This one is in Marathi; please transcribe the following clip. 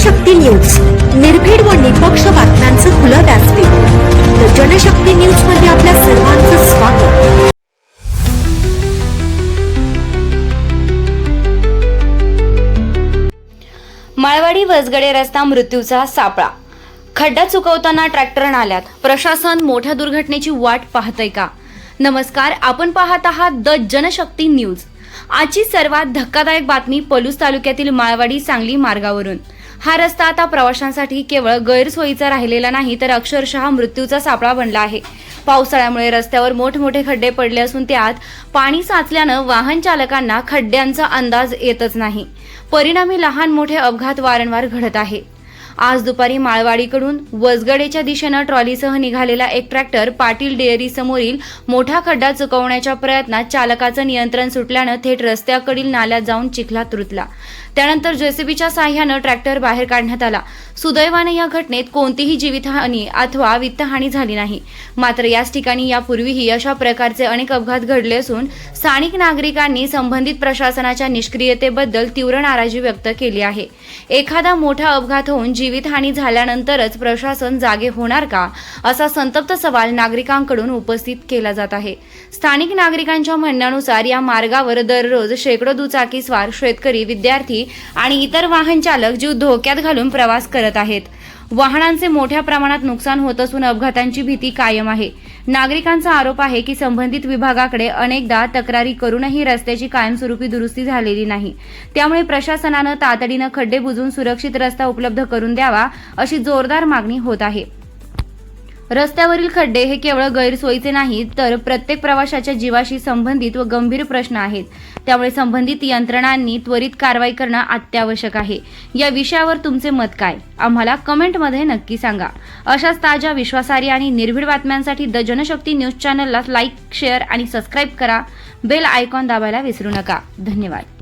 जनशक्ती न्यूज, निर्भीड व निपक्ष बातम्यांचं खुलं व्यासपीठ. तर जनशक्ती न्यूज मध्ये आपल्या सर्वांचं स्वागत. माळवाडी वसगडे रस्ता मृत्यूचा सापळा. खड्डा चुकवताना ट्रॅक्टर नाल्यात. प्रशासन मोठ्या दुर्घटनेची वाट पाहतंय का? नमस्कार, आपण पाहत आहात द जनशक्ती न्यूज. आजची सर्वात धक्कादायक बातमी पलूस तालुक्यातील माळवाडी सांगली मार्गावरून. हा रस्ता आता प्रवाशांसाठी केवळ गैरसोयीचा राहिलेला नाही, तर अक्षरशः मृत्यूचा सापळा बनला आहे. पावसाळ्यामुळे रस्त्यावर मोठमोठे खड्डे पडले असून त्यात पाणी साचल्यानं वाहन चालकांना खड्ड्यांचा अंदाज येतच नाही. परिणामी लहान मोठे अपघात वारंवार घडत आहे. आज दुपारी माळवाडीकडून वसगडेच्या दिशेनं ट्रॉलीसह निघालेला एक ट्रॅक्टर पाटील डेअरी समोरील मोठा खड्डा चुकवण्याच्या प्रयत्नात चालकाचं नियंत्रण सुटल्यानं थेट रस्त्याकडील नाल्यात जाऊन चिखलात रुतला. त्यानंतर जेसीबीच्या साह्यानं ट्रॅक्टर बाहेर काढण्यात आला. सुदैवाने या घटनेत कोणतीही जीवितहानी अथवा वित्तहानी झाली नाही. मात्र याच ठिकाणी यापूर्वीही अशा प्रकारचे अनेक अपघात घडले असून स्थानिक नागरिकांनी संबंधित प्रशासनाच्या निष्क्रियतेबद्दल तीव्र नाराजी व्यक्त केली आहे. एखादा मोठा अपघात होऊन जीवितहानी झाल्यानंतरच प्रशासन जागे होणार का, असा संतप्त सवाल नागरिकांकडून उपस्थित केला जात आहे. स्थानिक नागरिकांच्या म्हणण्यानुसार या मार्गावर दररोज शेकडो दुचाकीस्वार, शेतकरी, विद्यार्थी आणि इतर वाहन चालक जीव धोक्यात घालून प्रवास करत आहेत. वाहनांचे मोठ्या प्रमाणात नुकसान होत असून अपघातांची भीती कायम आहे. नागरिकांचा आरोप आहे की संबंधित विभागाकडे अनेकदा तक्रारी करूनही रस्त्याची कायमस्वरूपी दुरुस्ती झालेली नाही. त्यामुळे प्रशासनानं तातडीनं खड्डे बुजवून सुरक्षित रस्ता उपलब्ध करून द्यावा, अशी जोरदार मागणी होत आहे. रस्त्यावरील खड्डे हे केवळ गैरसोयीचे नाहीत, तर प्रत्येक प्रवाशाच्या जीवाशी संबंधित व गंभीर प्रश्न आहेत. त्यामुळे संबंधित यंत्रणांनी त्वरित कारवाई करणं अत्यावश्यक आहे. या विषयावर तुमचे मत काय? आम्हाला कमेंटमध्ये नक्की सांगा. अशाच ताज्या, विश्वासार्ह आणि निर्भीड बातम्यांसाठी द जनशक्ती न्यूज चॅनलला लाईक, शेअर आणि सबस्क्राईब करा. बेल आयकॉन दाबायला विसरू नका. धन्यवाद.